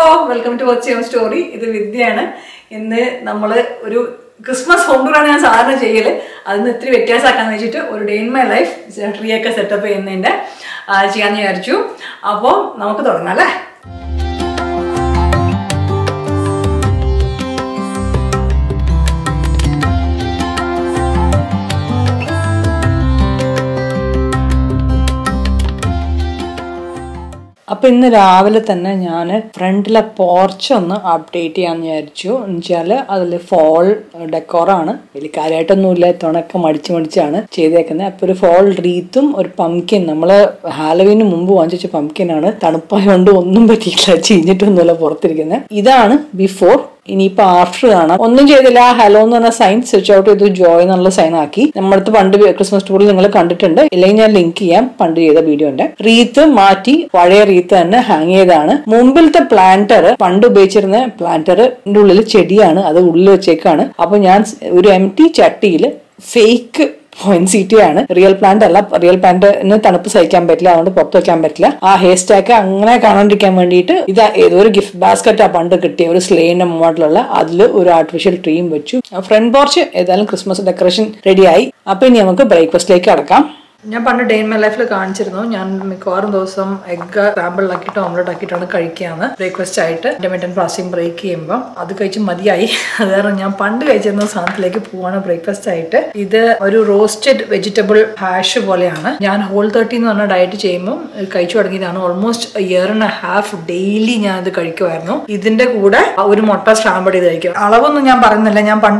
welcome to Watch Your Story. This is Vidya. In the Christmas home tour, I am going to do a day in my life. I am going to set up a Up in the Ravilla Tana, front la porch on the update on Yerchu, and Jella, other fall decorana, Carata Nula, Tonaka Madichana, Chedekana, put a fall wreathum or pumpkin, Namala Halloween Mumbu, one pumpkin on a Tanapa Hondo, Numbatika, change it to Nula Portrigana. Either before. Inipa after Anna. On the Jedila, Halon on a sign, search out to join on the Sainaki. Number the Pandu Christmas story in the content, Elena Linkiam, Pandu the video. Wreath, Marty, Vade Wreath and Hangedana. Mumbil the planter, Pandu Becher planter, do little chediana, other woodler checkana. Upon Yans, empty chattil, fake. Real plant real plant in Tanapu Cambetla on the Popto Cambetla. A haystack, Angana Kanan Camandita, either gift basket up under the slain and Motlala, Adlu or artificial tree in which a friend porch, a Christmas decoration ready. Up in Yamaka breakfast like Adaka. I have a day in my life. I have some egg scrambled omelette breakfast intermittent fasting break. That's breakfast. This is a roasted vegetable hash. I have whole 13 diet. Almost a year and a half daily. This is a scrambled egg. I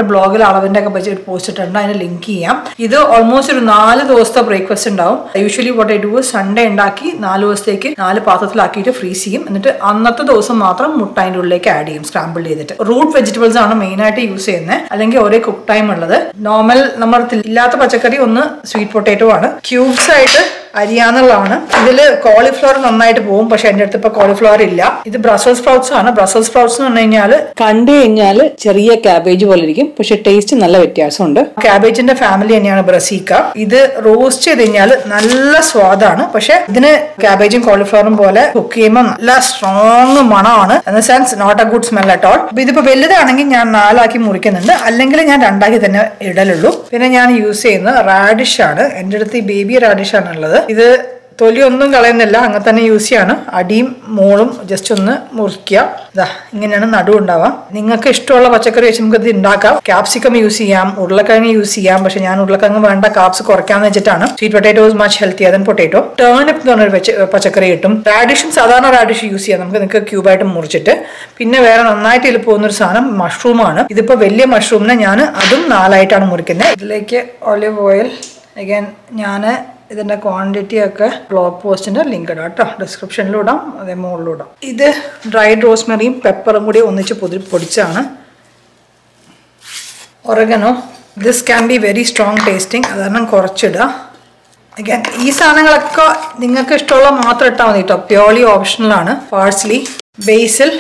blog this is almost 4 breakfast. Usually what I do is Sunday indaki 4 ദിവസത്തേക്ക് 4 പാത്രത്തിലാക്കിയിട്ട് freeze ചെയ്യും എന്നിട്ട് അന്നത്തെ ദിവസം മാത്രം മുട്ട അതിന്റെ ഉള്ളിലേക്ക് add ചെയ്യും സ്ക്രാമ്പിൾ ചെയ്തിട്ട് റൂട്ട് വെജിറ്റബിൾസ് ആണ് മെയിൻ ആയിട്ട് യൂസ് ചെയ്യുന്നത് അല്ലെങ്കിൽ ഒരേ കുക്ക് ടൈം ഉള്ളത് നോർമൽ നമ്മുടെ ഇല്ലാത്ത പച്ചക്കറി ഒന്ന് സ്വീറ്റ് പൊട്ടാറ്റോ ആണ് ക്യൂബ്സ് ആയിട്ട് അരിയാനുള്ളതാണ് ഇതില് കോളിഫ്ലവർ നന്നായിട്ട് പോകും പക്ഷെ എൻ്റെ അടുത്ത് ഇപ്പോൾ കോളിഫ്ലവർ ഇല്ല ഇത് ബ്രസൽസ് സ്പ്രൗട്ട്സ് ആണ് ബ്രസൽസ് സ്പ്രൗട്ട്സ് എന്ന് പറഞ്ഞാൽ കണ്ടു കഴിഞ്ഞാൽ ചെറിയ കാബേജ് പോലെ ഇരിക്കും പക്ഷെ ടേസ്റ്റ് നല്ല വ്യത്യാസമുണ്ട് കാബേജിന്റെ ഫാമിലി തന്നെയാണ് ബ്രസീക്ക ഇത് റോസ്റ്റ് ചെയ്ത് കഴിഞ്ഞാൽ നല്ല സ്വാദാണ് പക്ഷെ ഇതിന് കാബേജും കോളിഫ്ലവറും പോലെ കുക്ക് ചെയ്യുമ്പോൾ നല്ല സ്ട്രോങ് മണമാണ് in the sense not a good smell at all ഇതിപ്പോ വലുതാണെങ്കിൽ ഞാൻ 4 ആക്കി മുറിക്കുന്നുണ്ട് അല്ലെങ്കിൽ ഞാൻ 2 ആക്കി തന്നെ ഇടലുള്ളൂ പിന്നെ ഞാൻ യൂസ് ചെയ്യുന്നത് റാഡിഷ് ആണ് എൻ്റെ അടുത്ത് ഈ ബേബി റാഡിഷ് ആണുള്ളത് ഇത് തൊലി ഒന്നും കളയുന്നില്ല അങ്ങനെ തന്നെ യൂസ് ചെയ്യാണ് അടിയും മോളും ജസ്റ്റ് ഒന്ന് മുറിക്കുക ഇതാ ഇങ്ങനെയാണ് നടു ഉണ്ടാവുക നിങ്ങൾക്ക് ഇഷ്ടമുള്ള പച്ചക്കറി വെച്ച് നമുക്ക് ഇത് ഉണ്ടാക്കാം ക്യാപ്സിക്കം യൂസ് ചെയ്യാം ഉരുളക്കിഴങ്ങ് യൂസ് ചെയ്യാം പക്ഷെ ഞാൻ ഉരുളക്കിഴങ്ങ് വേണ്ട കാപ്സ് കുറയ്ക്കാന്ന് വെച്ചിട്ടാണ് sweet potato is much healthy than potato turnip എന്ന് പറഞ്ഞൊരു പച്ചക്കറി കിട്ടും റാഡിഷും സാധാരണ റാഡിഷ് യൂസ് ചെയ്യാം നമുക്ക് ക്യൂബായിട്ട് മുറിച്ചിട്ട് പിന്നെ വേറെ നന്നായിട്ട് ഇതിൽ പോകുന്നൊരു സാധനം മഷ്റൂമാണ് ഇതിപ്പോ വലിയ മഷ്റൂമിനെ ഞാൻ അതും 4 ആയിട്ടാണ് മുറിക്കുന്നത് ഇതിലേക്ക് ഒലിവ് ഓയിൽ അഗൈൻ ഞാൻ ഇതിന്റെ ക്വാണ്ടിറ്റി ഒക്കെ ബ്ലോഗ് പോസ്റ്റിന്റെ ലിങ്ക് ഇടാം കേട്ടോ ഡിസ്ക്രിപ്ഷനിലും ഇടാം അതേ മുകളിലും ഇടാം ഇത് ഡ്രൈഡ് റോസ്മെറിയും പെപ്പറും കൂടി ഒന്നിച്ച് പൊടിച്ചാണ് oregano this can be very strong tasting അതാണ് കുറച്ചിടുക അഗൈൻ ഈ സാധനങ്ങളൊക്കെ നിങ്ങൾക്ക് ഇഷ്ടമുള്ള മാത്രം ഇട്ടാൽ മതി കേട്ടോ പ്യോർലി ഓപ്ഷണലാണ് പാഴ്സ്ലി ബേസിൽ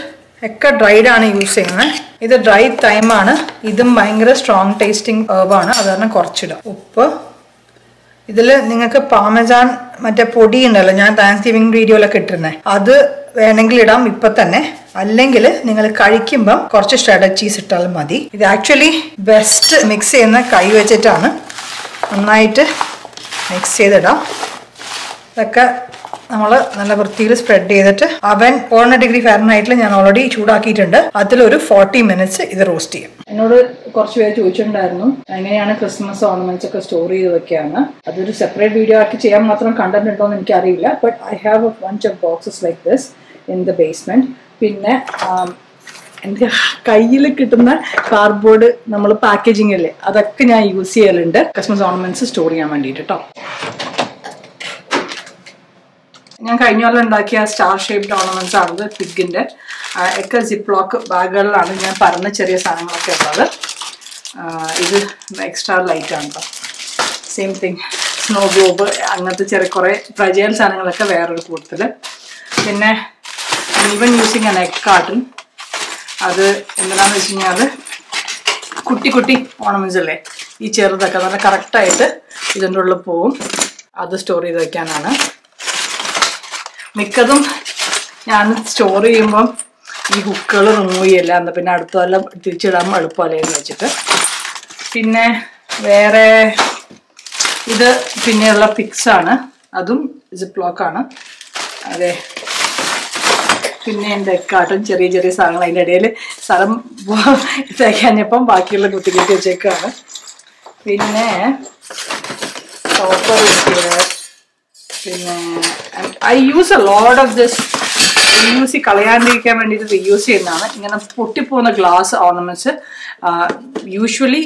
ഒക്കെ ഡ്രൈഡ് ആണ് യൂസ് ചെയ്യുന്നത് ഇത് ഡ്രൈ തൈമാണ് ഇതും ഭയങ്കര സ്ട്രോങ് ടേസ്റ്റിംഗ് ഹെർബാണ് അതാണ് കുറച്ചിടുക ഉപ്പ് ഇതിൽ നിങ്ങൾക്ക് പാമജാൻ മറ്റേ പൊടി ഉണ്ടല്ലോ ഞാൻ താങ്ക്സ് ഗിവിംഗ് വീഡിയോയിലൊക്കെ ഇട്ടിരുന്നത് അത് വേണമെങ്കിൽ ഇടാം ഇപ്പൊ തന്നെ അല്ലെങ്കിൽ നിങ്ങൾ കഴിക്കുമ്പം കുറച്ച് ഷ്രെഡഡ് ചീസ് ഇട്ടാലും മതി ഇത് ആക്ച്വലി ബെസ്റ്റ് മിക്സ് ചെയ്യുന്ന കൈ വെച്ചിട്ടാണ് നന്നായിട്ട് മിക്സ് ചെയ്തിടാം ഇതൊക്കെ നമ്മൾ നല്ല വൃത്തിയിൽ സ്പ്രെഡ് ചെയ്തിട്ട് അവൻ 400 ഡിഗ്രി ഫാരൻഹൈറ്റിൽ ഞാൻ ഓൾറെഡി ചൂടാക്കിയിട്ടുണ്ട് അതിലൊരു 40 മിനിറ്റ്സ് ഇത് റോസ്റ്റ് ചെയ്യും എന്നോട് കുറച്ച് പേര് ചോദിച്ചിട്ടുണ്ടായിരുന്നു എങ്ങനെയാണ് ക്രിസ്മസ് ഓർണമെന്റ്സ് ഒക്കെ സ്റ്റോർ ചെയ്ത് വെക്കുകയാണ് അതൊരു സെപ്പറേറ്റ് വീഡിയോ ആക്കി ചെയ്യാൻ മാത്രം കണ്ടന്റ് ഉണ്ടോ എന്ന് എനിക്കറിയില്ല but I have a bunch of boxes like this in the basement പിന്നെ എൻ്റെ കയ്യിൽ കിട്ടുന്ന കാർഡ്ബോർഡ് നമ്മൾ പാക്കേജിംഗ് അല്ലേ അതൊക്കെ ഞാൻ യൂസ് ചെയ്യലുണ്ട് ക്രിസ്മസ് ഓർണമെന്റ്സ് സ്റ്റോർ ചെയ്യാൻ വേണ്ടിയിട്ട് കേട്ടോ ഞാൻ കഴിഞ്ഞ കൊല്ലം ഉണ്ടാക്കിയ സ്റ്റാർ ഷേപ്ഡ് ഓർണമെന്റ്സ് ആണത് പിഗിന്റെ ഒക്കെ സിപ്പ് ലോക്ക് ബാഗുകളിലാണ് ഞാൻ പറഞ്ഞ ചെറിയ സാധനങ്ങളൊക്കെ ഉള്ളത് ഇത് എക്സ്ട്രാ ലൈറ്റ് ആണ് കേട്ടോ സെയിം തിങ് സ്നോ ഗ്ലോബ് അങ്ങനത്തെ ചെറിയ കുറേ ഫ്രജൈൽ സാധനങ്ങളൊക്കെ വേറൊരു കൂട്ടത്തിൽ പിന്നെ even using an egg carton അത് എന്താണെന്ന് വെച്ച് കഴിഞ്ഞാൽ കുട്ടി കുട്ടി ഓർണമെന്റ്സ് അല്ലേ ഈ ചെറുതൊക്കെ നല്ല കറക്റ്റായിട്ട് ഇതിൻ്റെ ഉള്ളിൽ പോവും അത് സ്റ്റോർ ചെയ്ത് വയ്ക്കാനാണ് മിക്കതും ഞാൻ സ്റ്റോർ ചെയ്യുമ്പം ഈ ഹുക്കുകൾ റിമൂവ് ചെയ്യല്ല, എന്നാൽ പിന്നെ അടുത്തെല്ലാം തിരിച്ചിടാൻ എളുപ്പമല്ലേ എന്ന് വെച്ചിട്ട്. പിന്നെ വേറെ ഇത് പിന്നെയുള്ള പിക്സാണ്, അതും സിപ്പ് ലോക്കാണ്. അതെ, പിന്നെ എൻ്റെ കാട്ടും ചെറിയ ചെറിയ സാധനങ്ങൾ അതിൻ്റെ ഇടയിൽ സ്ഥലം തേക്കാഞ്ഞപ്പം ബാക്കിയുള്ള കുത്തിക്കെട്ടി വെച്ചേക്കാണ്. പിന്നെ ടോപ്പർ, പിന്നെ I use a lot of this. Reuse കളയാണ്ടിരിക്കാൻ വേണ്ടിയിട്ട് റീയൂസ് ചെയ്യുന്നതാണ്. ഇങ്ങനെ പൊട്ടിപ്പോകുന്ന ഗ്ലാസ് ഓർണമെന്റ്സ് യൂഷ്വലി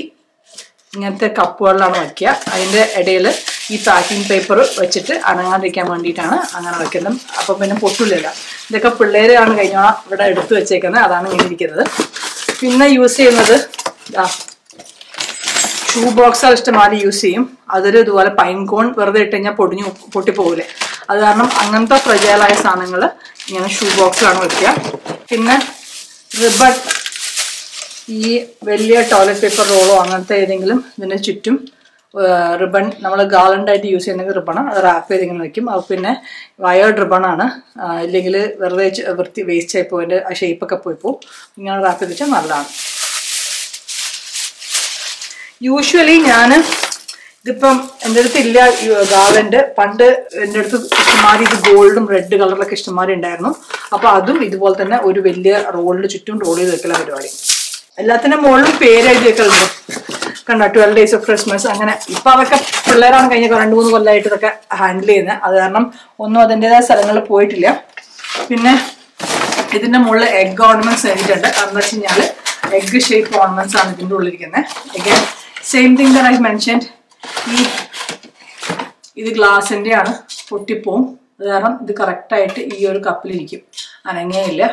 ഇങ്ങനത്തെ കപ്പുകളിലാണ് വയ്ക്കുക. അതിൻ്റെ ഇടയിൽ ഈ പാക്കിംഗ് പേപ്പർ വെച്ചിട്ട് അനങ്ങാതിരിക്കാൻ വേണ്ടിയിട്ടാണ് അങ്ങനെ വെക്കുന്നത്. അപ്പം പിന്നെ പൊട്ടില്ല. ഇതൊക്കെ പിള്ളേരാണ് കഴിഞ്ഞ ഇവിടെ എടുത്തു വെച്ചേക്കുന്നത്, അതാണ് ഇങ്ങനെ ഇരിക്കുന്നത്. പിന്നെ യൂസ് ചെയ്യുന്നത് ഷൂ ബോക്സുകൾ ഇഷ്ടംമാതിരി യൂസ് ചെയ്യും. അതിൽ ഇതുപോലെ പൈൻ കോൺ വെറുതെ ഇട്ട് കഴിഞ്ഞാൽ പൊട്ടിപ്പോകില്ലേ, അത് കാരണം അങ്ങനത്തെ ഫ്രജൈലായ സാധനങ്ങൾ ഇങ്ങനെ ഷൂ ബോക്സിലാണ് വെക്കുക. പിന്നെ റിബൺ, ഈ വലിയ ടോയ്ലറ്റ് പേപ്പർ റോളോ അങ്ങനത്തെ ഏതെങ്കിലും ഇതിന് ചുറ്റും റിബൺ നമ്മൾ ഗാർലൻഡായിട്ട് യൂസ് ചെയ്യുന്ന റിബണാണ്, അത് റാപ്പ് ചെയ്തിങ്ങനെ വയ്ക്കും. അത് പിന്നെ വയേർഡ് റിബണാണ്, ഇല്ലെങ്കിൽ വെറുതെ വേസ്റ്റ് ആയി പോകും, ആ ഷേപ്പൊക്കെ പോയി പോകും. ഇങ്ങനെ റാപ്പ് ചെയ്ത് വെച്ചാൽ നല്ലതാണ്. യൂഷ്വലി ഞാൻ ഇതിപ്പം എൻ്റെ അടുത്ത് ഇല്ല ഗാർലൻഡ്. പണ്ട് എൻ്റെ അടുത്ത് ഇഷ്ടംമാതിരി ഇത് ഗോൾഡും റെഡ് കളറിലൊക്കെ ഇഷ്ടംമാതിരി ഉണ്ടായിരുന്നു. അപ്പോൾ അതും ഇതുപോലെ തന്നെ ഒരു വലിയ റോളിൽ ചുറ്റും റോൾ ചെയ്ത് വെക്കല പരിപാടി. എല്ലാത്തിൻ്റെ മുകളിലും പേരെഴുതി വെക്കലുണ്ട് കണ്ടോ, 12 days of Christmas അങ്ങനെ. ഇപ്പം അതൊക്കെ പിള്ളേരാണ് കഴിഞ്ഞ 2-3 കൊല്ലമായിട്ട് ഇതൊക്കെ ഹാൻഡിൽ ചെയ്യുന്നത്, അത് കാരണം ഒന്നും അതിൻ്റെതായ സ്ഥലങ്ങളിൽ പോയിട്ടില്ല. പിന്നെ ഇതിൻ്റെ മുകളിൽ എഗ് ഓർണമെന്റ്സ് എഴുതിയിട്ടുണ്ട്. അതെന്ന് വെച്ച് കഴിഞ്ഞാൽ എഗ് ഷേപ്പ് ഓർണമെന്റ്സ് ആണ് ഇതിൻ്റെ ഉള്ളിലിരിക്കുന്നത്. Again same thing that I mentioned. ഇത് ഗ്ലാസിൻ്റെ ആണ്, പൊട്ടിപ്പോവും. അത് കാരണം ഇത് കറക്റ്റായിട്ട് ഈ ഒരു കപ്പിലിരിക്കും, അനങ്ങേയില്ല.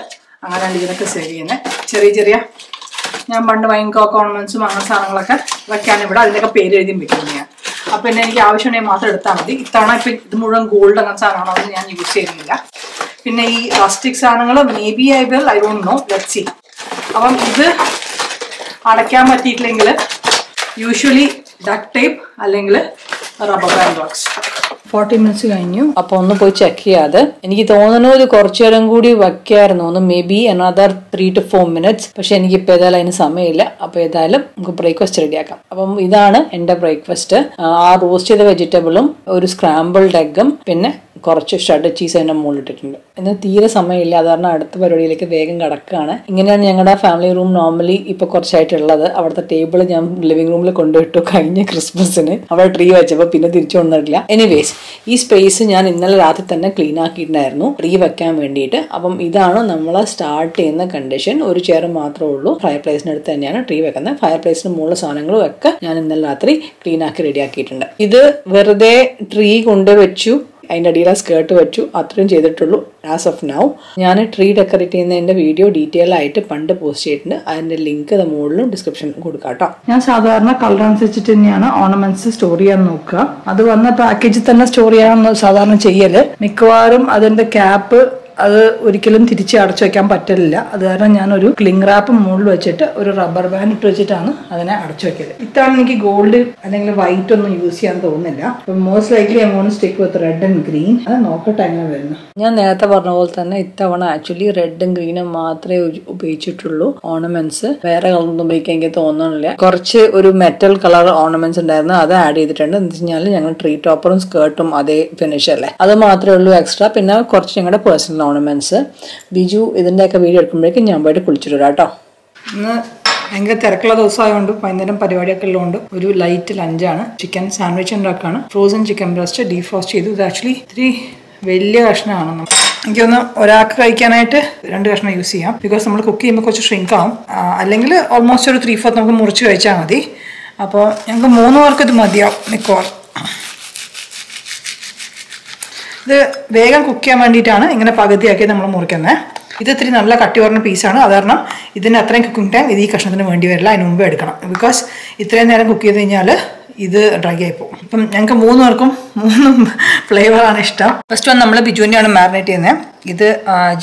അങ്ങനെയാണ് ഇതിനൊക്കെ സേവ് ചെയ്യുന്നത്. ചെറിയ ചെറിയ ഞാൻ പണ്ട് വൈൻ കോക്ക് ഓർണമെന്റ്സും അങ്ങനെ സാധനങ്ങളൊക്കെ വെക്കാൻ ഇവിടെ അതിൻ്റെയൊക്കെ പേര് എഴുതി വെക്കുന്നു ഞാൻ. അപ്പം പിന്നെ എനിക്ക് ആവശ്യമുണ്ടെങ്കിൽ മാത്രം എടുത്താൽ മതി. ഇത്തവണ ഇപ്പം ഇത് മുഴുവൻ ഗോൾഡ് അങ്ങനത്തെ സാധനമാണോ അത് ഞാൻ യൂസ് ചെയ്യുന്നില്ല. പിന്നെ ഈ പ്ലാസ്റ്റിക് സാധനങ്ങൾ maybe I don't know, let's see. അപ്പം ഇത് അടയ്ക്കാൻ പറ്റിയിട്ടില്ലെങ്കിൽ യൂഷ്വലി ഡക്ട് ടേപ്പ് അല്ലെങ്കിൽ റബ്ബർ ബാൻഡ് ബോക്സ്. 40 minutes കഴിഞ്ഞു. അപ്പോൾ ഒന്ന് പോയി ചെക്ക് ചെയ്യാതെ എനിക്ക് തോന്നുന്നു ഇത് കുറച്ചു നേരം കൂടി വയ്ക്കായിരുന്നു, ഒന്ന് may be another 3 to 4 minutes. പക്ഷെ എനിക്കിപ്പോൾ ഏതായാലും അതിന് സമയമില്ല. അപ്പോൾ ഏതായാലും നമുക്ക് ബ്രേക്ക്ഫാസ്റ്റ് റെഡിയാക്കാം. അപ്പം ഇതാണ് എൻ്റെ ബ്രേക്ക്ഫാസ്റ്റ്. ആ റോസ്റ്റ് ചെയ്ത വെജിറ്റബിളും ഒരു സ്ക്രാമ്പിൾഡ് എഗ്ഗും പിന്നെ കുറച്ച് ഷഡ് ചീസ് അതിൻ്റെ മുകളിൽ ഇട്ടിട്ടുണ്ട്. ഇന്ന് തീരെ സമയമില്ല, അത് കാരണം അടുത്ത പരിപാടിയിലേക്ക് വേഗം കിടക്കുകയാണ്. ഇങ്ങനെയാണ് ഞങ്ങളുടെ ഫാമിലി റൂം നോർമലി ഇപ്പോൾ കുറച്ചായിട്ടുള്ളത്. അവിടുത്തെ ടേബിൾ ഞാൻ ലിവിംഗ് റൂമിൽ കൊണ്ടുവിട്ടു കഴിഞ്ഞ ക്രിസ്മസിന്. അവിടെ ട്രീ വെച്ചപ്പോൾ പിന്നെ തിരിച്ചു കൊണ്ടുവന്നിട്ടില്ല. എനിവേസ് ഈ സ്പേസ് ഞാൻ ഇന്നലെ രാത്രി തന്നെ ക്ലീൻ ആക്കിയിട്ടുണ്ടായിരുന്നു ട്രീ വെക്കാൻ വേണ്ടിയിട്ട്. അപ്പം ഇതാണ് നമ്മൾ സ്റ്റാർട്ട് ചെയ്യുന്ന കണ്ടീഷൻ. ഒരു ചെയർ മാത്രമേ ഉള്ളൂ. ഫയർ പ്ലേസിനടുത്ത് തന്നെയാണ് ട്രീ വെക്കുന്നത്. ഫയർ പ്ലേസിന് മുകളിൽ സാധനങ്ങളും ഒക്കെ ഞാൻ ഇന്നലെ രാത്രി ക്ലീൻ ആക്കി റെഡിയാക്കിയിട്ടുണ്ട്. ഇത് വെറുതെ ട്രീ കൊണ്ടുവച്ചു, അതിൻ്റെ അടിയിൽ സ്കേർട്ട് വെച്ചു, അത്രയും ചെയ്തിട്ടുള്ളൂ ആസ് ഓഫ് നൗ. ഞാൻ ട്രീ ഡെക്കറേറ്റ് ചെയ്യുന്നതിൻ്റെ വീഡിയോ ഡീറ്റെയിൽ ആയിട്ട് പണ്ട് പോസ്റ്റ് ചെയ്തിട്ടുണ്ട്. അതിൻ്റെ ലിങ്ക് മുകളിലും ഡിസ്ക്രിപ്ഷനിലും കൊടുക്കാം കേട്ടോ. ഞാൻ സാധാരണ കളർ അനുസരിച്ചിട്ട് തന്നെയാണ് ഓർണമെന്റ്സ് സ്റ്റോർ ചെയ്യാൻ നോക്കുക. അത് വന്ന പാക്കേജിൽ തന്നെ സ്റ്റോർ ചെയ്യാൻ സാധാരണ ചെയ്യല്. മിക്കവാറും അതിൻ്റെ ക്യാപ്പ് അത് ഒരിക്കലും തിരിച്ച് അടച്ചു വെക്കാൻ പറ്റില്ല. അത് കാരണം ഞാനൊരു ക്ലിംഗ് റാപ്പ് മുകളിൽ വെച്ചിട്ട് ഒരു റബ്ബർ ബാൻഡ് ഇട്ട് വെച്ചിട്ടാണ് അതിനെ അടച്ചു വെക്കല്. ഇത്തവണ എനിക്ക് ഗോൾഡ് അല്ലെങ്കിൽ വൈറ്റ് ഒന്നും യൂസ് ചെയ്യാൻ തോന്നുന്നില്ല. Most likely I won't stick with red and green. അത് നോക്കട്ടെ എങ്ങനെ വരുന്നു. ഞാൻ നേരത്തെ പറഞ്ഞ പോലെ തന്നെ ഇത്തവണ ആക്ച്വലി റെഡും ഗ്രീനും മാത്രമേ ഉപയോഗിച്ചിട്ടുള്ളൂ ഓർണമെന്റ്സ്. വേറെ കളറൊന്നും ഉപയോഗിക്കാൻ എനിക്ക് തോന്നുന്നില്ല. കുറച്ച് ഒരു മെറ്റൽ കളർ ഓർണമെന്റ്സ് ഉണ്ടായിരുന്നു, അത് ആഡ് ചെയ്തിട്ടുണ്ട്. എന്ന് വെച്ച് കഴിഞ്ഞാൽ ഞങ്ങൾ ട്രീ ടോപ്പറും സ്കേർട്ടും അതേ ഫിനിഷ് അല്ലേ, അത് മാത്രമേ ഉള്ളൂ എക്സ്ട്രാ. പിന്നെ കുറച്ച് ഞങ്ങളുടെ പേഴ്സണൽ ഓർണമെന്റ്സ്. ബിജു ഇതിൻ്റെയൊക്കെ വീഡിയോ എടുക്കുമ്പോഴേക്കും ഞാൻ പോയിട്ട് കുളിച്ചിട്ട് വരാം കേട്ടോ. ഇന്ന് ഭയങ്കര തിരക്കുള്ള ദിവസമായതുകൊണ്ട് വൈകുന്നേരം പരിപാടിയൊക്കെ ഉള്ളതുകൊണ്ട് ഒരു ലൈറ്റ് ലഞ്ചാണ്. ചിക്കൻ സാൻഡ്വിച്ച് ഉണ്ടാക്കുകയാണ്. ഫ്രോസൺ ചിക്കൻ ബ്രസ്റ്റ് ഡീഫ്രോസ്റ്റ് ചെയ്തു. ഇത് ആക്ച്വലി ഇത്തിരി വലിയ കഷ്ണമാണ്. എനിക്കൊന്ന് ഒരാൾക്ക് കഴിക്കാനായിട്ട് 2 കഷ്ണം യൂസ് ചെയ്യാം. ബിക്കോസ് നമ്മൾ കുക്ക് ചെയ്യുമ്പോൾ കുറച്ച് ഷ്രിങ്ക് ആവും. അല്ലെങ്കിൽ ഓൾമോസ്റ്റ് ഒരു 3/4 നമുക്ക് മുറിച്ച് കഴിച്ചാൽ മതി. അപ്പോൾ ഞങ്ങൾക്ക് 3 പേർക്ക് ഇത് മതിയാവും മിക്കവാറും. ഇത് വേഗം കുക്ക് ചെയ്യാൻ വേണ്ടിയിട്ടാണ് ഇങ്ങനെ പകുതിയാക്കി നമ്മൾ മുറിക്കുന്നത്. ഇത് ഇത്തിരി നല്ല കട്ടി പറഞ്ഞ പീസാണ്. അത് കാരണം ഇതിന് അത്രയും കുക്കിംഗ് ടൈം ഇത് ഈ കഷ്ണത്തിന് വേണ്ടി വരില്ല, അതിന് മുമ്പേ എടുക്കണം. ബിക്കോസ് ഇത്രയും നേരം കുക്ക് ചെയ്ത് കഴിഞ്ഞാൽ ഇത് ഡ്രൈ ആയി പോകും. ഇപ്പം ഞങ്ങൾക്ക് 3 പേർക്കും 3 ഫ്ലേവറാണ് ഇഷ്ടം. ഫസ്റ്റ് വന്ന് നമ്മൾ ബിജുവിൻ്റെയാണ് മാരിനേറ്റ് ചെയ്യുന്നത്. ഇത്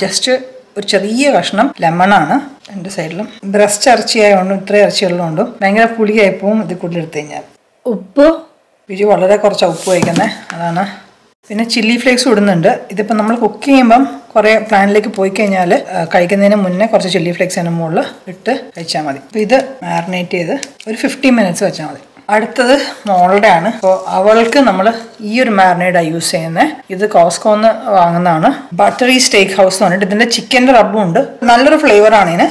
ജസ്റ്റ് ഒരു ചെറിയ കഷ്ണം ലെമണാണ്. 2 സൈഡിലും ബ്രസ്റ്റ് ഇറച്ചിയായതുകൊണ്ടും ഇത്രയും ഇറച്ചിയുള്ളതുകൊണ്ടും ഭയങ്കര പുളിയായി പോകും ഇത് കൂടുതൽ എടുത്തു കഴിഞ്ഞാൽ. ഉപ്പ് ബിജു വളരെ കുറച്ചാണ് ഉപ്പ് കഴിക്കുന്നത്, അതാണ് പിന്നെ ചില്ലി ഫ്ലേക്സ് ഇടുന്നുണ്ട്. ഇതിപ്പോൾ നമ്മൾ കുക്ക് ചെയ്യുമ്പം കുറേ പ്ലാനിലേക്ക് പോയി കഴിഞ്ഞാൽ കഴിക്കുന്നതിന് മുന്നേ കുറച്ച് ചില്ലി ഫ്ലേക്സ് അതിന് മുകളിൽ ഇട്ട് കഴിച്ചാൽ മതി. അപ്പോൾ ഇത് മാരിനേറ്റ് ചെയ്ത് ഒരു 15 minutes വെച്ചാൽ മതി. അടുത്തത് മോളുടെ ആണ്. അപ്പോൾ അവൾക്ക് നമ്മൾ ഈ ഒരു മാരിനേഡാണ് യൂസ് ചെയ്യുന്നത്. ഇത് കോസ്കോന്ന് വാങ്ങുന്നതാണ്. ബട്ടറി സ്റ്റേക്ക് ഹൗസ് എന്ന് പറഞ്ഞിട്ട് ഇതിൻ്റെ ചിക്കൻ്റെ റബ്ബും ഉണ്ട്. നല്ലൊരു ഫ്ലേവറാണ് ഇതിന്.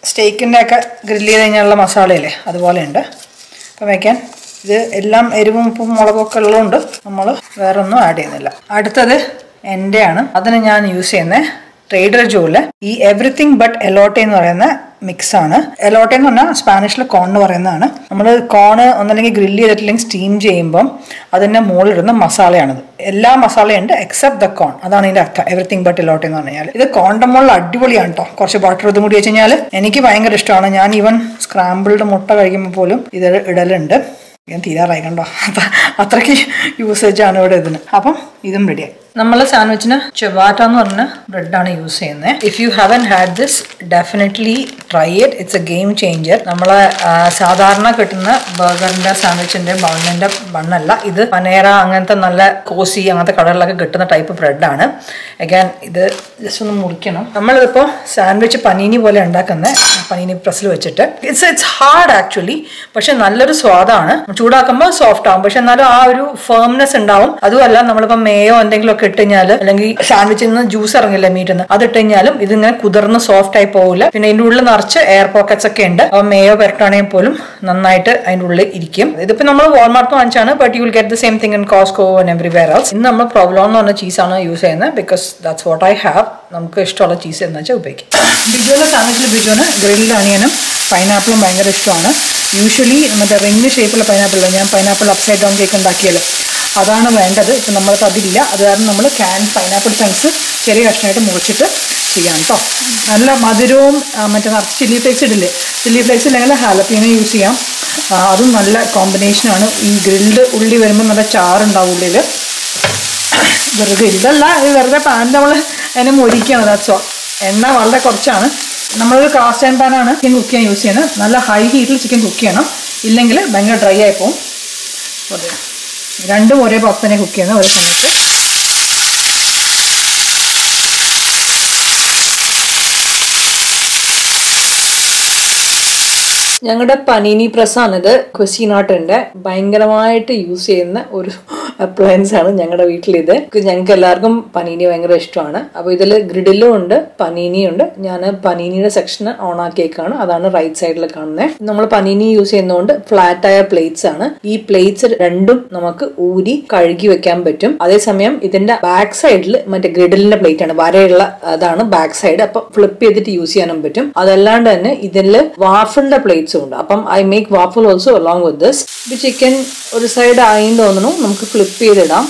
സ്റ്റേക്കിൻ്റെ ഒക്കെ ഗ്രില്ല് ചെയ്ത് കഴിഞ്ഞാലുള്ള മസാലയില്ലേ അതുപോലെ ഉണ്ട്. അപ്പോൾ വയ്ക്കാൻ ഇത് എല്ലാം എരിവും ഉപ്പും മുളകൊക്കെ ഉള്ളതുകൊണ്ട് നമ്മൾ വേറെ ഒന്നും ആഡ് ചെയ്യുന്നില്ല. അടുത്തത് എൻ്റെ ആണ്. അതിന് ഞാൻ യൂസ് ചെയ്യുന്നത് ട്രേഡർ ജോയില് ഈ എവറിത്തിങ് ബട്ട് എലോട്ടെ എന്ന് പറയുന്ന മിക്സാണ്. എലോട്ടെ എന്ന് പറഞ്ഞാൽ സ്പാനിഷിൽ കോൺ എന്ന് പറയുന്നതാണ്. നമ്മൾ കോണ് ഒന്നല്ലെങ്കിൽ ഗ്രില്ല് ചെയ്തിട്ടില്ലെങ്കിൽ സ്റ്റീം ചെയ്യുമ്പം അതിൻ്റെ മുകളിലിടുന്ന മസാലയാണിത്. എല്ലാ മസാലയും ഉണ്ട് എക്സെപ്റ്റ് ദ കോൺ. അതാണ് ഇതിൻ്റെ അർത്ഥം എവറിത്തിങ് ബട്ട് എലോട്ടെ എന്ന് പറഞ്ഞു കഴിഞ്ഞാൽ. ഇത് കോണിൻ്റെ മുകളിൽ അടിപൊളിയാണ് കേട്ടോ. കുറച്ച് ബട്ടർ ഇതും കൂടി വെച്ച് കഴിഞ്ഞാൽ എനിക്ക് ഭയങ്കര ഇഷ്ടമാണ്. ഞാൻ ഈവൻ സ്ക്രാമ്പിൾഡ് മുട്ട കഴിക്കുമ്പോൾ പോലും ഇത് ഇടലുണ്ട്. ഞാൻ തീരാറായി കണ്ടോ. അത്രയ്ക്ക് യൂസേജ് ആണ് ഇവിടെ ഇതിന്. അപ്പം ഇതും റെഡിയായി. നമ്മൾ സാൻഡ്വിച്ചിന് ചെവാറ്റ എന്ന് പറഞ്ഞ ബ്രെഡാണ് യൂസ് ചെയ്യുന്നത്. If you haven had this definitely try it. It's A game changer. നമ്മളെ സാധാരണ കിട്ടുന്ന ബർഗറിന്റെ സാൻഡ്വിച്ചിന്റെ ബണ്ണിന്റെ ബണ്ണല്ല ഇത്. പനേറ അങ്ങനത്തെ നല്ല കോസി അങ്ങനത്തെ കടകളിലൊക്കെ കിട്ടുന്ന ടൈപ്പ് ബ്രെഡാണ്. അഗൈൻ ഇത് ജസ്റ്റ് ഒന്ന് മുറിക്കണം. നമ്മളിതിപ്പോൾ സാൻഡ്വിച്ച് പനീനി പോലെ ഉണ്ടാക്കുന്നത് പനീനി പ്രസ്സിൽ വെച്ചിട്ട്. It's hard actually. പക്ഷെ നല്ലൊരു സ്വാദാണ്. ചൂടാക്കുമ്പോൾ സോഫ്റ്റ് ആവും. പക്ഷെ എന്നാലും ആ ഒരു ഫേംനെസ് ഉണ്ടാവും. അതുമല്ല നമ്മളിപ്പോൾ മേയോ എന്തെങ്കിലും ഒക്കെ ഇട്ട് കഴിഞ്ഞാൽ അല്ലെങ്കിൽ സാൻഡ്വിച്ചിൽ നിന്ന് ജ്യൂസ് ഇറങ്ങില്ല മീറ്റിൽ അത് ഇട്ട് കഴിഞ്ഞാലും ഇതിങ്ങനെ കുതിർന്ന് സോഫ്റ്റ് ആയി പോകില്ല. പിന്നെ ഇതിൻ്റെ ഉള്ളിൽ നിറച്ച് എയർ പോക്കറ്റ്സ് ഒക്കെ ഉണ്ട്. അപ്പോൾ മേയോ പെരട്ടാണെങ്കിൽ പോലും നന്നായിട്ട് അതിൻ്റെ ഉള്ളിൽ ഇരിക്കും. ഇതിപ്പോൾ നമ്മൾ വാൾമാർട്ട് വാങ്ങിച്ചാണ്. But you will get the same thing in Costco and everywhere else. ഇന്ന് നമ്മൾ പ്രൊവ്ലോൺ എന്ന് പറഞ്ഞ ചീസാണ് യൂസ് ചെയ്യുന്നത്. Because that's what I have. നമുക്ക് ഇഷ്ടമുള്ള ചീസ് എന്ന് വെച്ചാൽ ഉപയോഗിക്കും. ബിജുവിൻ്റെ സാൻഡ്വിച്ചിൽ ബിജുവിന് ഗ്രിൽഡ് അണിയനും പൈനാപ്പിളും ഭയങ്കര ഇഷ്ടമാണ്. യൂഷ്വലി മറ്റേ റിംഗ് ഷേപ്പുള്ള പൈനാപ്പിൾ, ഞാൻ പൈനാപ്പിൾ അപ്സൈഡ് ഡൗൺ കേക്ക് ഉണ്ടാക്കിയാൽ അതാണ് വേണ്ടത്. ഇപ്പം നമ്മൾക്ക് അതില്ല. അത് കാരണം നമ്മൾ ക്യാൻ പൈനാപ്പിൾ ചങ്ക്സ് ചെറിയ കഷ്ണമായിട്ട് മുറിച്ചിട്ട് ചെയ്യാം കേട്ടോ. നല്ല മധുരവും മറ്റേ നിറച്ച് ചില്ലി ഫ്ലേക്സ് ഇടില്ലേ. ചില്ലി ഫ്ലേക്സ് ഇല്ലെങ്കിൽ ഹാലപ്പീനോ യൂസ് ചെയ്യാം. അതും നല്ല കോമ്പിനേഷനാണ്. ഈ ഗ്രിൽഡ് ഉള്ളി വരുമ്പോൾ നല്ല ചാറുണ്ടാവും ഉള്ളിൽ. വെറുതെ ഇതല്ല, ഇത് വെറുതെ പാൻ നമ്മൾ അതിനെ മൊരിക്കുകയാണ്. That's all. എണ്ണ വളരെ കുറച്ചാണ്. നമ്മളൊരു കാസ്റ്റ് ആൻഡ് പാനാണ് ചിക്കൻ കുക്ക് ചെയ്യാൻ യൂസ് ചെയ്യുന്നത്. നല്ല ഹൈ ഹീറ്റിൽ ചിക്കൻ കുക്ക് ചെയ്യണം. ഇല്ലെങ്കിൽ ഭയങ്കര ഡ്രൈ ആയി പോകും. അതെ, രണ്ടും ഒരേ പാത്രം തന്നെ കുക്ക് ചെയ്യുന്നത് ഒരേ സമയത്ത്. ഞങ്ങളുടെ പനീനി പ്രസ്സാണിത്. ക്വസ്റ്റീനാട്ടിൻ്റെ ഭയങ്കരമായിട്ട് യൂസ് ചെയ്യുന്ന ഒരു അപ്ലയൻസ് ആണ് ഞങ്ങളുടെ വീട്ടിലിത്. ഞങ്ങൾക്ക് എല്ലാവർക്കും പനീനി ഭയങ്കര ഇഷ്ടമാണ്. അപ്പോൾ ഇതിൽ ഗ്രിഡിലും ഉണ്ട് പനീനിയും ഉണ്ട്. ഞാൻ പനീനിയുടെ സെക്ഷൻ ഓൺ ആക്കിയേക്കാണ്. അതാണ് റൈറ്റ് സൈഡിൽ കാണുന്നത്. നമ്മൾ പനീനി യൂസ് ചെയ്യുന്നതുകൊണ്ട് ഫ്ലാറ്റായ പ്ലേറ്റ്സ് ആണ്. ഈ പ്ലേറ്റ്സ് രണ്ടും നമുക്ക് ഊരി കഴുകി വെക്കാൻ പറ്റും. അതേസമയം ഇതിന്റെ ബാക്ക് സൈഡിൽ മറ്റേ ഗ്രിഡിലിന്റെ പ്ലേറ്റ് ആണ്, വരയുള്ള അതാണ് ബാക്ക് സൈഡ്. അപ്പൊ ഫ്ലിപ്പ് ചെയ്തിട്ട് യൂസ് ചെയ്യാനും പറ്റും. അതല്ലാണ്ട് തന്നെ ഇതിൽ വാഫിളിന്റെ പ്ലേറ്റ്സും ഉണ്ട്. അപ്പം I make waffle also along with this. Chicken ഒരു സൈഡ് ആയിന്ന് തോന്നുന്നു. നമുക്ക് ഫ്ലിപ്പ് ചെയ്തിടാം.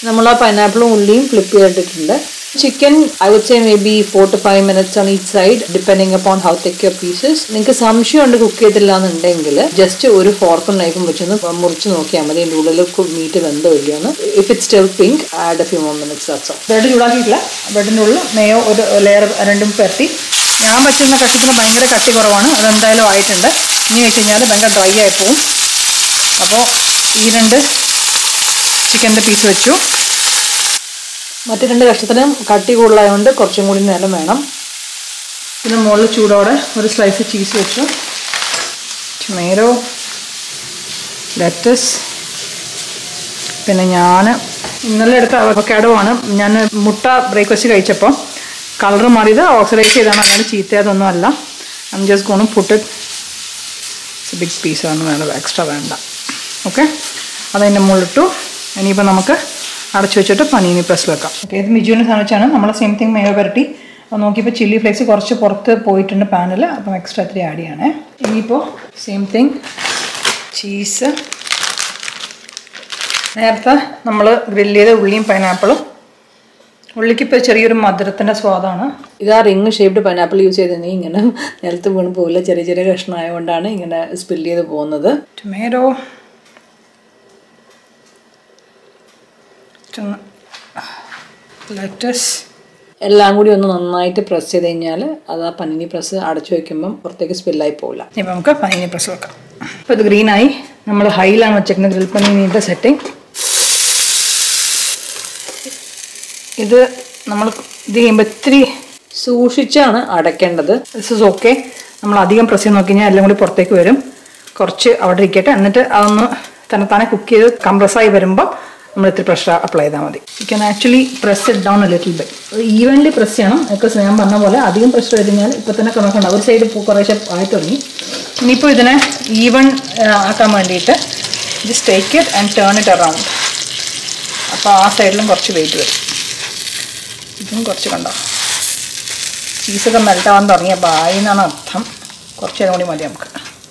നമ്മൾ ആ പൈനാപ്പിളും ഉള്ളിയും ഫ്ലിപ്പ് ചെയ്തിട്ടുണ്ട്. Chicken I would say maybe 4 to 5 minutes on each side depending upon how thick your pieces. നിങ്ങൾക്ക് സംശയമുണ്ട് കുക്ക് ചെയ്തില്ല എന്നുണ്ടെങ്കിൽ ജസ്റ്റ് ഒരു ഫോർക്കും നൈഫും വെച്ചൊന്ന് മുറിച്ച് നോക്കിയാൽ മതി ഇതിൻ്റെ ഉള്ളിൽ മീറ്റ് വെന്തോ ഇല്ലയോന്ന്. If it still pink add a few more minutes. that's all. Bread ചൂടാക്കിയിട്ടില്ല. ബ്രെഡിൻ്റെ ഉള്ളിൽ മേയോ ഒരു ലെയർ രണ്ടും പരത്തി. ഞാൻ വെച്ചിരുന്ന കഷ്ണത്തിന് ഭയങ്കര കട്ടി കുറവാണ്. അതെന്തായാലും ആയിട്ടുണ്ട്. ഇനി വെച്ച് കഴിഞ്ഞാൽ ഭയങ്കര ഡ്രൈ ആയി പോവും. അപ്പോൾ ഈ 2 ചിക്കൻ്റെ പീസ് വെച്ചു. മറ്റു 2 കഷ്ണത്തിനും കട്ടി കൂടുതലായതുകൊണ്ട് കുറച്ചും കൂടി നേരം വേണം. പിന്നെ മുകളിൽ ചൂടോടെ ഒരു സ്ലൈസ് ചീസ് വെച്ചു. Tomato, let's. പിന്നെ ഞാൻ ഇന്നലെ എടുത്ത അവക്കാഡോ ആണ്. ഞാൻ മുട്ട ബ്രേക്ക്ഫാസ്റ്റ് കഴിച്ചപ്പോൾ കളർ മാറിയത് ഓക്സിഡൈസ് ചെയ്താണ്. അങ്ങനെ ചീത്തയതൊന്നും അല്ല. I just gonna put it big പീസാണ്, വേണ്ടത് എക്സ്ട്രാ വേണ്ട. ഓക്കെ, അതതിൻ്റെ മുകളിലിട്ടു. ഇനിയിപ്പോൾ നമുക്ക് അടച്ചു വെച്ചിട്ട് പനീനി പ്രസ്സിൽ വെക്കാം. ഓക്കെ, ഇത് മിജുവിൻ്റെ സാധനിച്ചാണ്. നമ്മൾ സെയിം തിങ് മേയോ പുരട്ടി. അപ്പോൾ നോക്കിയപ്പോൾ ചില്ലി ഫ്ലേക്സ് കുറച്ച് പുറത്ത് പോയിട്ടുണ്ട് പാനിൽ. അപ്പം എക്സ്ട്രാ ഇത്തിരി ആഡ് ചെയ്യണേ. ഇനിയിപ്പോൾ സെയിം തിങ് ചീസ്. നേരത്തെ നമ്മൾ ഗ്രില്ല് ചെയ്ത ഉള്ളിയും പൈനാപ്പിളും. ഉള്ളിക്ക് ഇപ്പോൾ ചെറിയൊരു മധുരത്തിൻ്റെ സ്വാദാണ്. ഇതാ റിങ് ഷേപ്ഡ് പൈനാപ്പിൾ യൂസ് ചെയ്തിരുന്നെങ്കിൽ ഇങ്ങനെ നിലത്ത് വീണ് പോകില്ല. ചെറിയ ചെറിയ കഷ്ണമായതുകൊണ്ടാണ് ഇങ്ങനെ സ്പില്ല് ചെയ്ത് പോകുന്നത്. ടൊമാറ്റോ, ലെറ്റസ് എല്ലാം കൂടി ഒന്ന് നന്നായിട്ട് പ്രസ് ചെയ്ത് കഴിഞ്ഞാൽ അത് ആ പനീനി പ്രസ് അടച്ചു വയ്ക്കുമ്പം പുറത്തേക്ക് സ്പില്ലായി പോകില്ല. ഇപ്പം നമുക്ക് പനീനി പ്രസ് വെക്കാം. ഇപ്പോൾ ഇത് ഗ്രീനായി. നമ്മൾ ഹൈയിലാണ് വെച്ചേക്കുന്നത് ഗ്രിൽ പനീനിയുടെ സെറ്റിംഗ്. ഇത് നമ്മൾ ഇത് ചെയ്യുമ്പോൾ ഇത്തിരി സൂക്ഷിച്ചാണ് അടയ്ക്കേണ്ടത്. This is okay. നമ്മൾ അധികം പ്രസ് ചെയ്ത് നോക്കി കഴിഞ്ഞാൽ എല്ലാം കൂടി പുറത്തേക്ക് വരും. കുറച്ച് അവിടെ ഇരിക്കട്ടെ. എന്നിട്ട് അതൊന്ന് തന്നെത്താനെ കുക്ക് ചെയ്ത് കംപ്രസ്സായി വരുമ്പോൾ നമ്മൾ ഇത്തിരി പ്രഷർ അപ്ലൈ ചെയ്താൽ മതി. You can actually press it down A little bit. Evenly press ചെയ്യണം. ബിക്കോസ് ഞാൻ പറഞ്ഞ പോലെ അധികം പ്രഷർ ചെയ്ത് കഴിഞ്ഞാൽ ഇപ്പോൾ തന്നെ കണക്കുണ്ട് ഒരു സൈഡ് കുറേശ്ശെ ആയി തുടങ്ങി. ഇനിയിപ്പോൾ ഇതിനെ ഈവൺ ആക്കാൻ വേണ്ടിയിട്ട് just take it and turn it around. അപ്പോൾ ആ സൈഡിലും കുറച്ച് വെയിറ്റ് വരും. ഇതും കുറച്ച് കണ്ടോ, ചീസൊക്കെ മെൽട്ടാവാൻ തുടങ്ങിയപ്പോൾ ആയി എന്നാണ് അർത്ഥം. കുറച്ച് നേരം കൂടി മതി നമുക്ക്.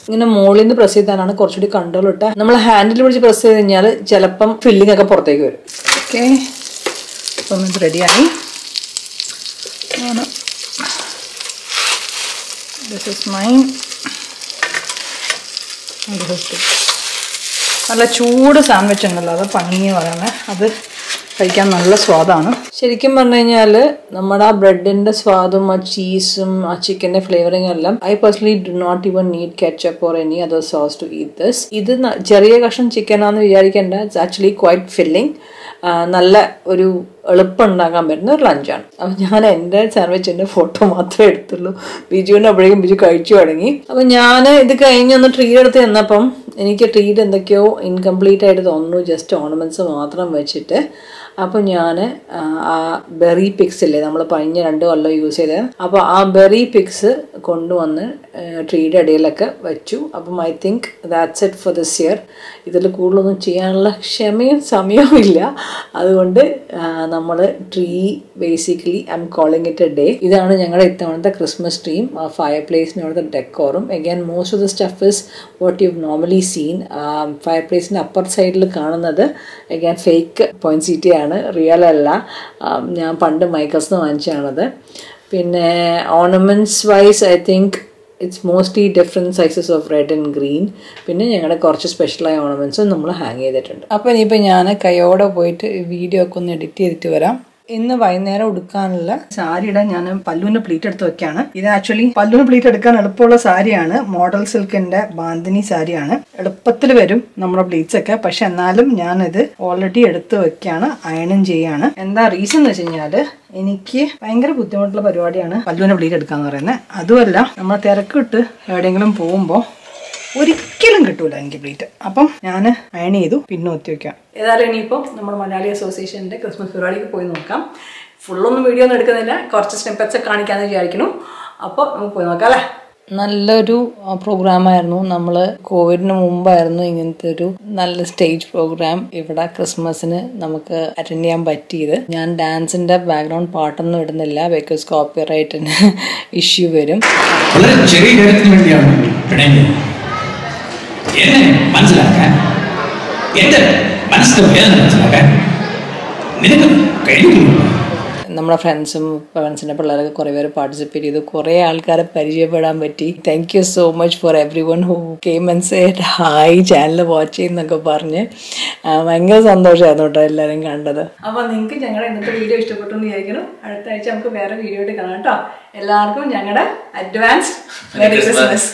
ഇങ്ങനെ മുകളിൽ നിന്ന് പ്രസ് ചെയ്താലാണ് കുറച്ചുകൂടി കൺട്രോൾ ഇട്ടാൽ. നമ്മൾ ഹാൻഡിൽ പിടിച്ച് പ്രസ് ചെയ്ത് കഴിഞ്ഞാൽ ചിലപ്പം ഫില്ലിംഗ് ഒക്കെ പുറത്തേക്ക് വരും. ഓക്കെ, അപ്പം ഇത് റെഡിയായി. This is mine. നല്ല ചൂട് സാൻഡ്വിച്ച് ഉണ്ടല്ലോ, അത് പണിയെന്ന് പറയുന്നത്. അത് കഴിക്കാൻ നല്ല സ്വാദാണ്. ശരിക്കും പറഞ്ഞു കഴിഞ്ഞാൽ നമ്മുടെ ആ ബ്രെഡിന്റെ സ്വാദും ആ ചീസും ആ ചിക്കന്റെ ഫ്ലേവറിങ് എല്ലാം I personally do not even need ketchup or any other sauce to eat this. ഇത് ചെറിയ കഷ്ണം ചിക്കനാന്ന് വിചാരിക്കേണ്ട. It's actually quite filling. നല്ല ഒരു എളുപ്പം ഉണ്ടാക്കാൻ പറ്റുന്ന ഒരു ലഞ്ചാണ്. അപ്പം ഞാൻ എൻ്റെ സാൻഡ്വിച്ചിൻ്റെ ഫോട്ടോ മാത്രമേ എടുത്തുള്ളൂ. ബിജുവിൻ്റെ അപ്പോഴേക്കും ബിജു കഴിച്ചു തുടങ്ങി. അപ്പം ഞാൻ ഇത് കഴിഞ്ഞൊന്ന് ട്രീറ്റ് എടുത്ത് ചെന്നപ്പം എനിക്ക് ട്രീറ്റ് എന്തൊക്കെയോ ഇൻകംപ്ലീറ്റ് ആയിട്ട് തോന്നുന്നു. ജസ്റ്റ് ഓർണമെൻറ്റ്സ് മാത്രം വെച്ചിട്ട്. അപ്പോൾ ഞാൻ ആ ബെറി പിക്സ് ഇല്ലേ, നമ്മൾ കഴിഞ്ഞ 2 കൊല്ലം യൂസ് ചെയ്തത്, അപ്പോൾ ആ ബെറി പിക്സ് കൊണ്ടുവന്ന് ട്രീയുടെ ഇടയിലൊക്കെ വെച്ചു. അപ്പം I think that's it for this year. ഇതിൽ കൂടുതലൊന്നും ചെയ്യാനുള്ള ക്ഷമയും സമയവും ഇല്ല. അതുകൊണ്ട് നമ്മൾ tree basically I am calling it a day. ഇതാണ് ഞങ്ങളുടെ ഇത്തവണത്തെ ക്രിസ്മസ് ട്രീം. ആ ഫയർ പ്ലേസിനോടത്തെ ഡെക്കോറും. Again most of the stuff is what you normally seen. Fire പ്ലേസിൻ്റെ അപ്പർ സൈഡിൽ കാണുന്നത് അഗൈൻ ഫേക്ക് പോയിൻസീറ്റിയാണ്, റിയൽ അല്ല. ഞാൻ പണ്ട് മൈക്കസ്ന്ന് വാങ്ങിച്ചാണത്. പിന്നെ ornaments vice I think it's mostly different sizes of red and green. പിന്നെ ഞങ്ങളുടെ കുറച്ച് സ്പെഷ്യലായ ഓർണമെൻറ്റ്സും നമ്മൾ ഹാങ് ചെയ്തിട്ടുണ്ട്. അപ്പോൾ ഇനിയിപ്പോൾ ഞാൻ കൈയോടെ പോയിട്ട് വീഡിയോ ഒക്കെ ഒന്ന് എഡിറ്റ് ചെയ്തിട്ട് വരാം. ഇന്ന് വൈകുന്നേരം ഉടുക്കാനുള്ള സാരിയുടെ ഞാൻ പല്ലുവിന് പ്ലീറ്റ് എടുത്ത് വെക്കുകയാണ്. ഇത് ആക്ച്വലി പല്ലുവിന് പ്ലീറ്റ് എടുക്കാൻ എളുപ്പമുള്ള സാരിയാണ്. മോഡൽ സിൽക്കിന്റെ ബാന്തിനി സാരിയാണ്. എളുപ്പത്തിൽ വരും നമ്മുടെ പ്ലീറ്റ്സ് ഒക്കെ. പക്ഷെ എന്നാലും ഞാനിത് ഓൾറെഡി എടുത്ത് വെക്കുകയാണ്. അയണും ചെയ്യാണ്. എന്താ റീസൺ എന്ന് വെച്ച് കഴിഞ്ഞാല് എനിക്ക് ഭയങ്കര ബുദ്ധിമുട്ടുള്ള പരിപാടിയാണ് പല്ലുവിന് പ്ലീറ്റ് എടുക്കാന്ന് പറയുന്നത്. അതുമല്ല, നമ്മൾ തിരക്കിട്ട് എവിടെയെങ്കിലും പോകുമ്പോൾ ഒരിക്കലും കിട്ടൂല എനിക്ക് പ്ലീറ്റ്. അപ്പം ഞാൻ അയൺ ചെയ്തു, പിന്നെ ഒത്തി വയ്ക്കാം. ഏതായാലും ഇനിയിപ്പോൾ നമ്മുടെ മലയാളി അസോസിയേഷൻ്റെ ക്രിസ്മസ് പരിപാടിക്ക് പോയി നോക്കാം. ഫുള്ളൊന്നും വീഡിയോ ഒന്നും എടുക്കുന്നില്ല, കുറച്ച് സ്നിപ്പെറ്റ്സ് കാണിക്കാമെന്ന് വിചാരിക്കുന്നു. അപ്പോൾ നമുക്ക് പോയി നോക്കാം അല്ലേ. നല്ലൊരു പ്രോഗ്രാമായിരുന്നു. നമ്മൾ കോവിഡിന് മുമ്പായിരുന്നു ഇങ്ങനത്തെ ഒരു നല്ല സ്റ്റേജ് പ്രോഗ്രാം ഇവിടെ ക്രിസ്മസിന് നമുക്ക് അറ്റൻഡ് ചെയ്യാൻ പറ്റിയത്. ഞാൻ ഡാൻസിന്റെ ബാക്ക്ഗ്രൗണ്ട് പാട്ടൊന്നും ഇടുന്നില്ല, ബിക്കോസ് കോപ്പിറൈറ്റിന് ഇഷ്യൂ വരും. വളരെ ചെറിയ കാര്യത്തിന് വേണ്ടിയാണ് എന്നെ മനസ്സിലാക്കാൻ, എന്റെ മനസ്സിന്റെ വേദന മനസ്സിലാക്കാൻ നിനക്ക് കഴിഞ്ഞിട്ടുള്ളൂ. നമ്മുടെ ഫ്രണ്ട്സിൻ്റെ പിള്ളേരൊക്കെ കുറേ പേര് പാർട്ടിസിപ്പേറ്റ് ചെയ്തു. കുറേ ആൾക്കാരെ പരിചയപ്പെടാൻ പറ്റി. Thank you so much for everyone who came and said hi, channel watch ചെയ്യുന്നൊക്കെ പറഞ്ഞ് ഭയങ്കര സന്തോഷമായിരുന്നു കേട്ടോ എല്ലാവരും കണ്ടത്. അപ്പോൾ നിങ്ങൾക്ക് ഞങ്ങളുടെ ഇന്നത്തെ വീഡിയോ ഇഷ്ടപ്പെട്ടു എന്ന് വിചാരിക്കണം. അടുത്ത ആഴ്ച നമുക്ക് വേറെ വീഡിയോ ആയിട്ട് കാണാം കേട്ടോ. എല്ലാവർക്കും ഞങ്ങളുടെ അഡ്വാൻസ് മെറി ക്രിസ്മസ്.